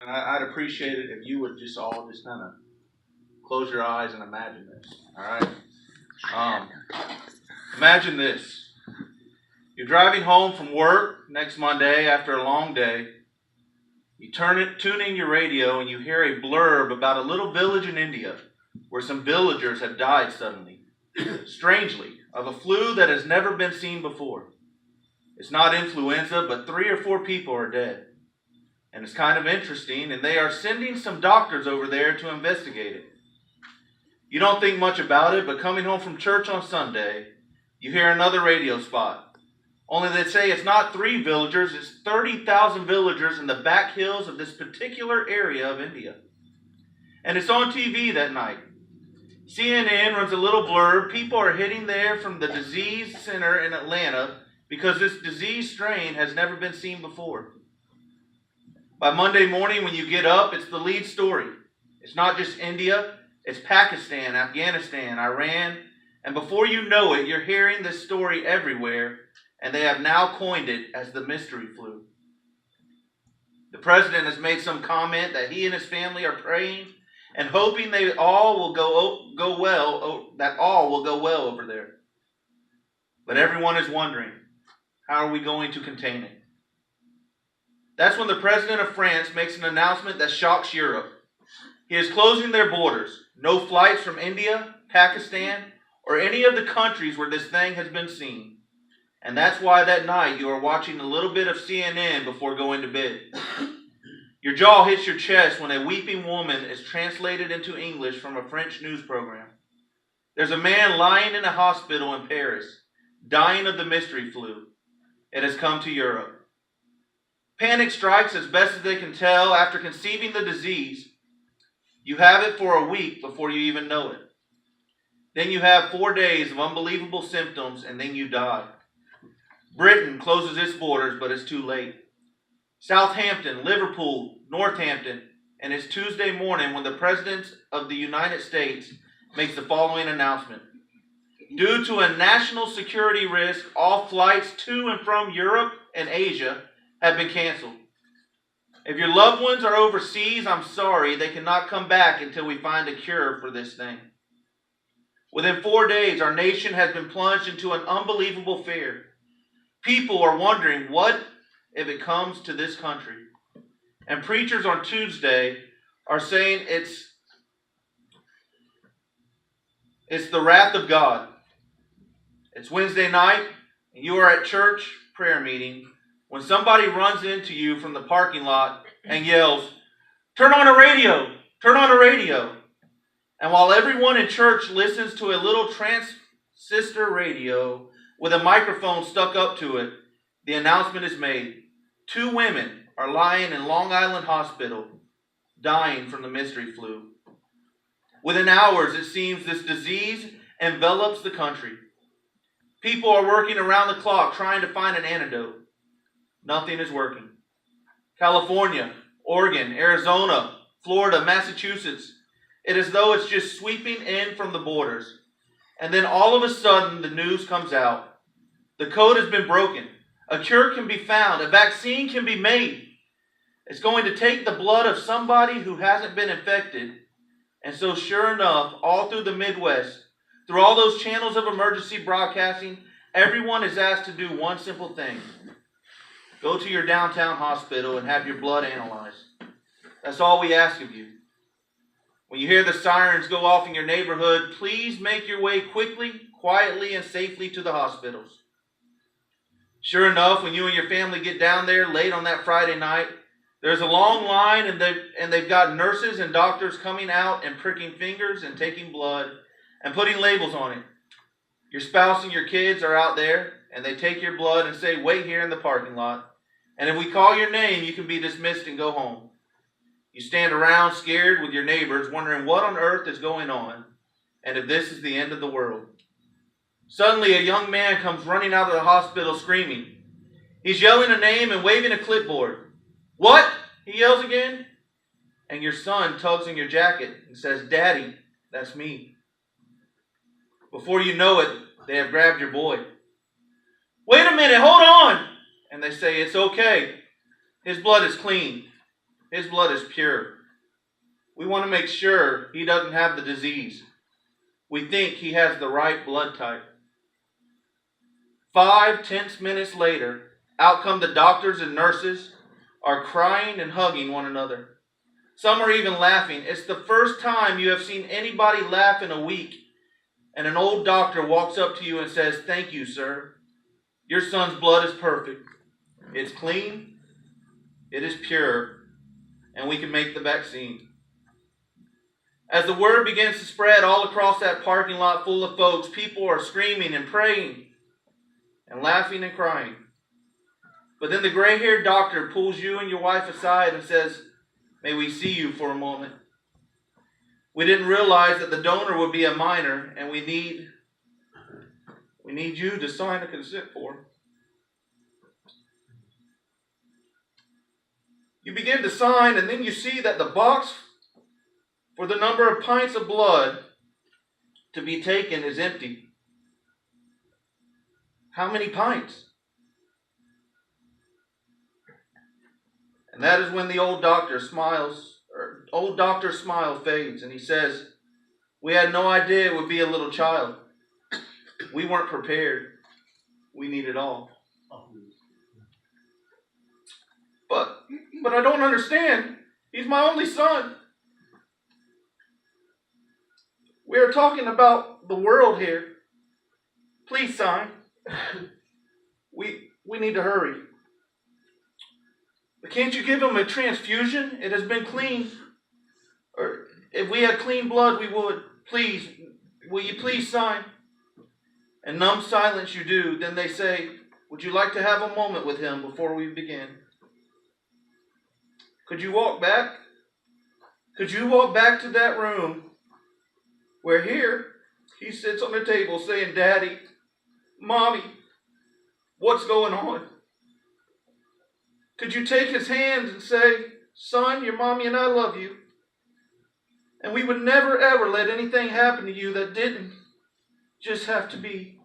And I'd appreciate it if you would just all just kind of close your eyes and imagine this. All right. Imagine this. You're driving home from work next Monday after a long day. You tune in your radio and you hear a blurb about a little village in India where some villagers have died suddenly, strangely, of a flu that has never been seen before. It's not influenza, but 3 or 4 people are dead. And it's kind of interesting, and they are sending some doctors over there to investigate it. You don't think much about it, but coming home from church on Sunday, you hear another radio spot. Only they say it's not 3 villagers, it's 30,000 villagers in the back hills of this particular area of India. And it's on TV that night. CNN runs a little blurb. People are heading there from the disease center in Atlanta because this disease strain has never been seen before. By Monday morning when you get up, it's the lead story. It's not just India, it's Pakistan, Afghanistan, Iran, and before you know it, you're hearing this story everywhere, and they have now coined it as the mystery flu. The president has made some comment that he and his family are praying and hoping they all will go well over there. But everyone is wondering, how are we going to contain it? That's when the president of France makes an announcement that shocks Europe. He is closing their borders. No flights from India, Pakistan, or any of the countries where this thing has been seen. And that's why that night you are watching a little bit of CNN before going to bed. Your jaw hits your chest when a weeping woman is translated into English from a French news program. There's a man lying in a hospital in Paris, dying of the mystery flu. It has come to Europe. Panic strikes as best as they can tell after conceiving the disease. You have it for a week before you even know it. Then you have 4 days of unbelievable symptoms and then you die. Britain closes its borders, but it's too late. Southampton, Liverpool, Northampton, and it's Tuesday morning when the President of the United States makes the following announcement. Due to a national security risk, all flights to and from Europe and Asia have been canceled. If your loved ones are overseas, I'm sorry, they cannot come back until we find a cure for this thing. Within 4 days, our nation has been plunged into an unbelievable fear. People are wondering, what if it comes to this country? And preachers on Tuesday are saying it's the wrath of God. It's Wednesday night, and you are at church prayer meeting when somebody runs into you from the parking lot and yells, "Turn on the radio! Turn on the radio!" And while everyone in church listens to a little transistor radio with a microphone stuck up to it, the announcement is made. 2 women are lying in Long Island Hospital, dying from the mystery flu. Within hours, it seems this disease envelops the country. People are working around the clock trying to find an antidote. Nothing is working. California, Oregon, Arizona, Florida, Massachusetts. It is as though it's just sweeping in from the borders. And then all of a sudden the news comes out. The code has been broken. A cure can be found. A vaccine can be made. It's going to take the blood of somebody who hasn't been infected. And so sure enough, all through the Midwest, through all those channels of emergency broadcasting, everyone is asked to do one simple thing. Go to your downtown hospital and have your blood analyzed. That's all we ask of you. When you hear the sirens go off in your neighborhood, please make your way quickly, quietly, and safely to the hospitals. Sure enough, when you and your family get down there late on that Friday night, there's a long line and they've got nurses and doctors coming out and pricking fingers and taking blood and putting labels on it. Your spouse and your kids are out there and they take your blood and say, "Wait here in the parking lot. And if we call your name, you can be dismissed and go home." You stand around scared with your neighbors, wondering what on earth is going on and if this is the end of the world. Suddenly, a young man comes running out of the hospital screaming. He's yelling a name and waving a clipboard. "What?" he yells again. And your son tugs in your jacket and says, "Daddy, that's me." Before you know it, they have grabbed your boy. "Wait a minute, hold on." And they say, "It's okay. His blood is clean. His blood is pure. We want to make sure he doesn't have the disease. We think he has the right blood type. 5 tense minutes later, out come the doctors and nurses, are crying and hugging one another. Some are even laughing. It's the first time you have seen anybody laugh in a week, and an old doctor walks up to you and says, "Thank you, sir. Your son's blood is perfect. It's clean, it is pure, and we can make the vaccine." As the word begins to spread all across that parking lot full of folks, people are screaming and praying and laughing and crying. But then the gray-haired doctor pulls you and your wife aside and says, "May we see you for a moment? We didn't realize that the donor would be a minor, and we need you to sign a consent form." You begin to sign, and then you see that the box for the number of pints of blood to be taken is empty. How many pints? And that is when the old doctor's smile fades, and he says, "We had no idea it would be a little child. We weren't prepared. We need it all." But I don't understand. He's my only son. We are talking about the world here. Please sign. We need to hurry. But can't you give him a transfusion? It has been clean. Or if we had clean blood, we would. Please, will you please sign? In numb silence you do. Then they say, "Would you like to have a moment with him before we begin?" Could you walk back? Could you walk back to that room where here he sits on the table saying, "Daddy, Mommy, what's going on?" Could you take his hand and say, "Son, your mommy and I love you, and we would never ever let anything happen to you that didn't just have to be"?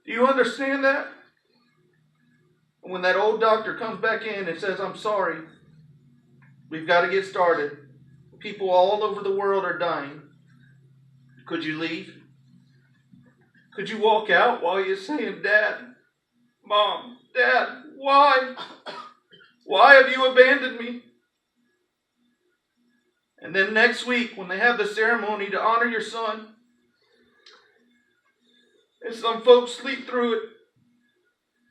Do you understand that? And when that old doctor comes back in and says, "I'm sorry, we've got to get started. People all over the world are dying," could you leave? Could you walk out while you're saying, "Dad, Mom, Dad, why? Why have you abandoned me?" And then next week, when they have the ceremony to honor your son, and some folks sleep through it,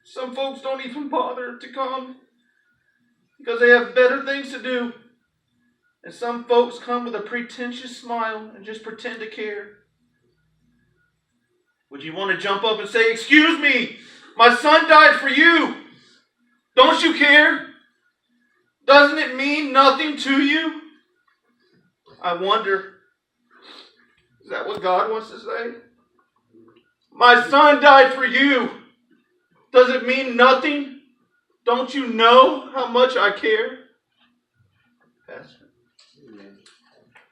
some folks don't even bother to come because they have better things to do. And some folks come with a pretentious smile and just pretend to care. Would you want to jump up and say, "Excuse me, my son died for you. Don't you care? Doesn't it mean nothing to you?" I wonder, is that what God wants to say? "My son died for you. Does it mean nothing? Don't you know how much I care?" Pastor?